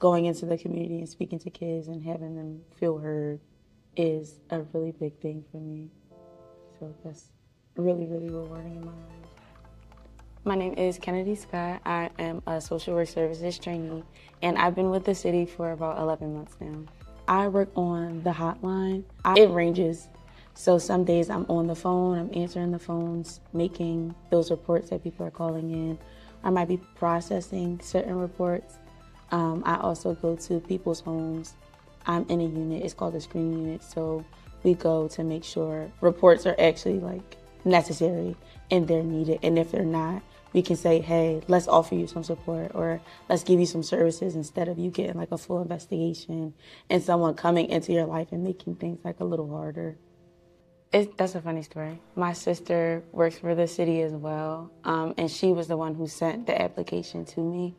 going into the community and speaking to kids and having them feel heard is a really big thing for me. So that's really, really rewarding in my life. My name is Kennedy Scott. I am a Social Work Services Trainee, and I've been with the city for about 11 months now. I work on the hotline. It ranges. So some days I'm on the phone, I'm answering the phones, making those reports that people are calling in. I might be processing certain reports. I also go to people's homes. I'm in a unit, it's called the screen unit. So we go to make sure reports are actually like necessary and they're needed. And if they're not, we can say, hey, let's offer you some support or let's give you some services instead of you getting like a full investigation and someone coming into your life and making things like a little harder. That's a funny story. My sister works for the city as well, and she was the one who sent the application to me.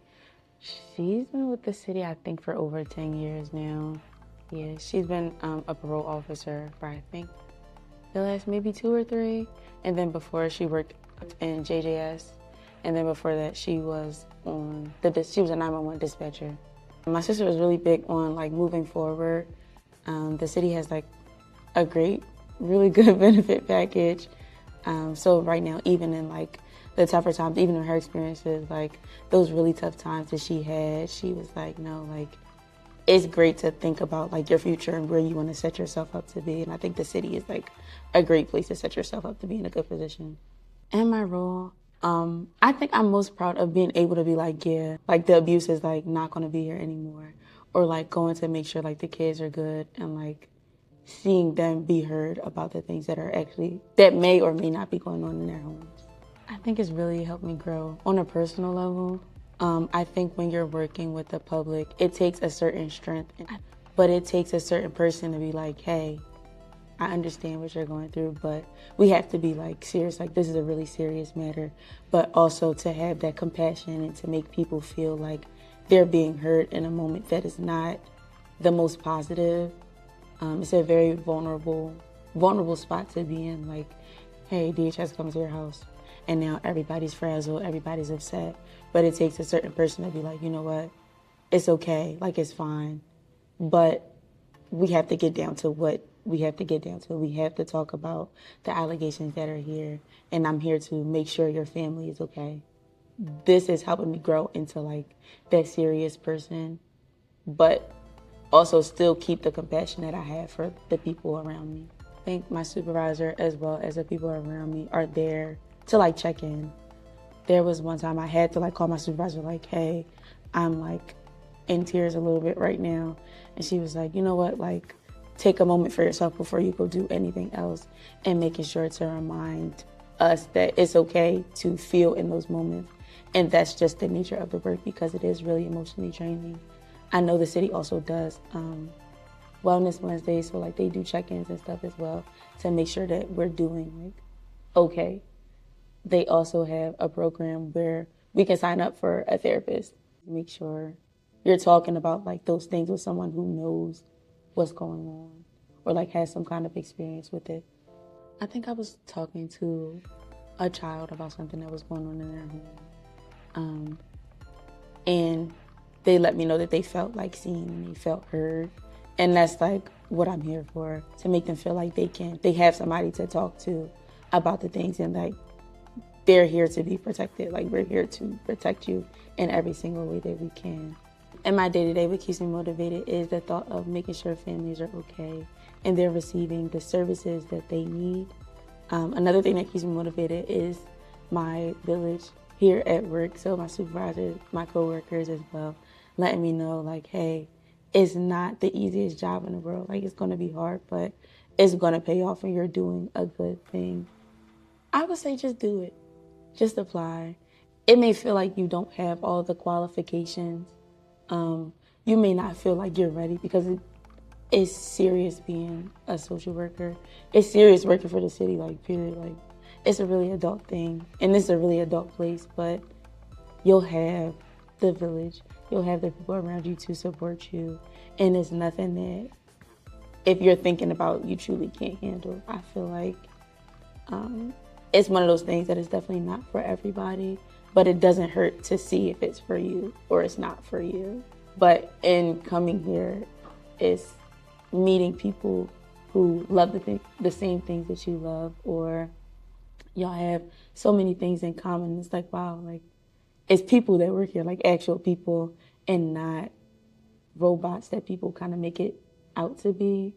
She's been with the city, I think, for over 10 years now. Yeah, she's been a parole officer for, I think, the last maybe 2 or 3. And then before, she worked in JJS. And then before that, she was a 911 dispatcher. My sister was really big on like moving forward. The city has like a great, really good benefit package. So right now, even in like the tougher times, even in her experiences, like those really tough times that she had, she was like, no, like it's great to think about like your future and where you want to set yourself up to be. And I think the city is like a great place to set yourself up to be in a good position. And my role, I think I'm most proud of being able to be like, yeah, like the abuse is like not going to be here anymore. Or like going to make sure like the kids are good and like seeing them be heard about the things that may or may not be going on in their homes. I think it's really helped me grow on a personal level. I think when you're working with the public, it takes a certain strength, but it takes a certain person to be like, hey, I understand what you're going through, but we have to be like serious, like this is a really serious matter, but also to have that compassion and to make people feel like they're being heard in a moment that is not the most positive. It's a very vulnerable spot to be in, like, hey, DHS comes to your house and now everybody's frazzled, everybody's upset, but it takes a certain person to be like, you know what, it's okay, like it's fine, but we have to get down to what we have to get down to. We have to talk about the allegations that are here, and I'm here to make sure your family is okay. This is helping me grow into like that serious person, but also still keep the compassion that I have for the people around me. I think my supervisor as well as the people around me are there to like check in. There was one time I had to like call my supervisor like, hey, I'm like in tears a little bit right now. And she was like, you know what, like take a moment for yourself before you go do anything else, and making sure to remind us that it's okay to feel in those moments. And that's just the nature of the work because it is really emotionally draining. I know the city also does Wellness Wednesdays, so like they do check-ins and stuff as well to make sure that we're doing like okay. They also have a program where we can sign up for a therapist. Make sure you're talking about like those things with someone who knows what's going on or like has some kind of experience with it. I think I was talking to a child about something that was going on in their home. And they let me know that they felt like seen and they felt heard. And that's like what I'm here for, to make them feel like they have somebody to talk to about the things, and like they're here to be protected. Like we're here to protect you in every single way that we can. In my day-to-day, what keeps me motivated is the thought of making sure families are okay and they're receiving the services that they need. Another thing that keeps me motivated is my village here at work. So my supervisors, my coworkers as well, letting me know like, hey, it's not the easiest job in the world. Like it's gonna be hard, but it's gonna pay off and you're doing a good thing. I would say just do it. Just apply. It may feel like you don't have all the qualifications. You may not feel like you're ready because it's serious being a social worker. It's serious working for the city, like period. Like it's a really adult thing, and it's a really adult place, but you'll have the village, you'll have the people around you to support you, and it's nothing that if you're thinking about you truly can't handle. I feel like it's one of those things that is definitely not for everybody, but it doesn't hurt to see if it's for you or it's not for you. But in coming here, it's meeting people who love the same things that you love, or y'all have so many things in common. It's like, wow, like it's people that work here, like actual people, and not robots that people kind of make it out to be.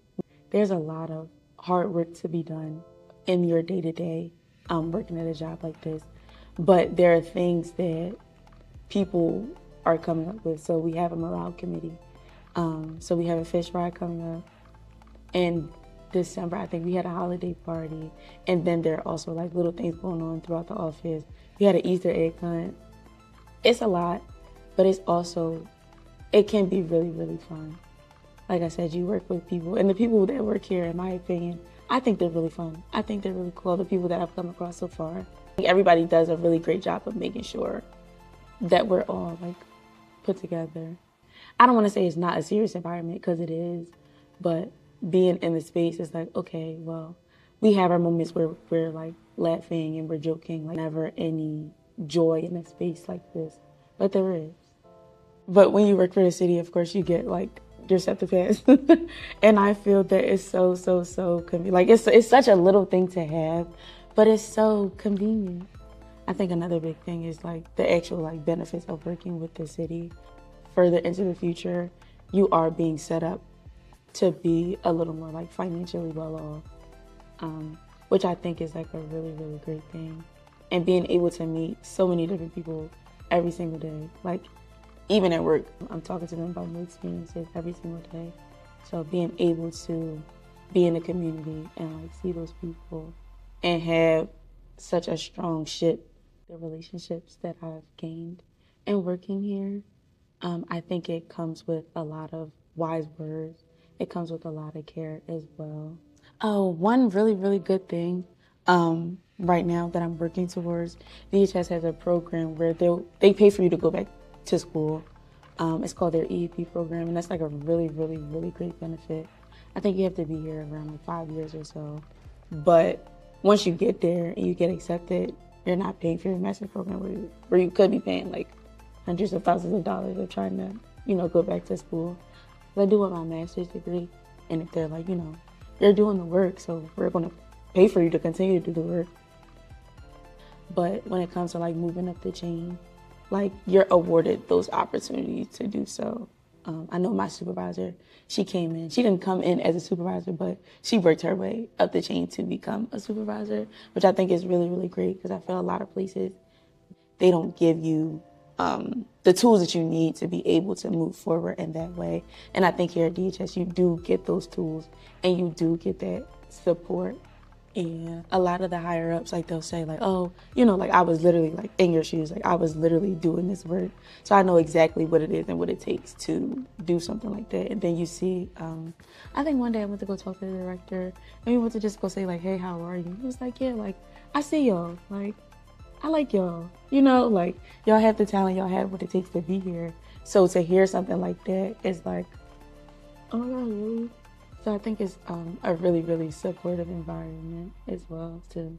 There's a lot of hard work to be done in your day-to-day working at a job like this. But there are things that people are coming up with. So we have a morale committee. So we have a fish fry coming up. In December, I think we had a holiday party. And then there are also like little things going on throughout the office. We had an Easter egg hunt. It's a lot, but it's also, it can be really, really fun. Like I said, you work with people, and the people that work here, in my opinion, I think they're really fun. I think they're really cool, the people that I've come across so far. I think everybody does a really great job of making sure that we're all like put together. I don't want to say it's not a serious environment, because it is, but being in the space is like, okay, well, we have our moments where we're like laughing and we're joking, like never any joy in a space like this, but there is. But when you work for the city, of course, you get like your septic pass. And I feel that it's so convenient. Like it's such a little thing to have, but it's so convenient. I think another big thing is like the actual like benefits of working with the city. Further into the future, you are being set up to be a little more like financially well off, which I think is like a really, really great thing. And being able to meet so many different people every single day, like even at work, I'm talking to them about my experiences every single day. So being able to be in the community and like see those people and have such a strong the relationships that I've gained in working here, I think it comes with a lot of wise words. It comes with a lot of care as well. Oh, one really, really good thing right now that I'm working towards, DHS has a program where they pay for you to go back to school. It's called their EAP program, and that's like a really, really, really great benefit. I think you have to be here around like 5 years or so. But once you get there and you get accepted, you're not paying for your master's program where you could be paying like hundreds of thousands of dollars of trying to, go back to school. I do want my master's degree, and if they're like, you're doing the work, so we're going to pay for you to continue to do the work. But when it comes to like moving up the chain, like you're awarded those opportunities to do so. I know my supervisor, she didn't come in as a supervisor, but she worked her way up the chain to become a supervisor, which I think is really, really great, because I feel a lot of places, they don't give you the tools that you need to be able to move forward in that way. And I think here at DHS, you do get those tools and you do get that support. And a lot of the higher ups, like they'll say like, oh, like I was literally like in your shoes, like I was literally doing this work. So I know exactly what it is and what it takes to do something like that. And then you see, I think one day I went to go talk to the director, and we went to just go say like, hey, how are you? He was like, yeah, like I see y'all, like I like y'all, like y'all have the talent, y'all have what it takes to be here. So to hear something like that is like, oh my God, really? So I think it's a really, really supportive environment as well, too.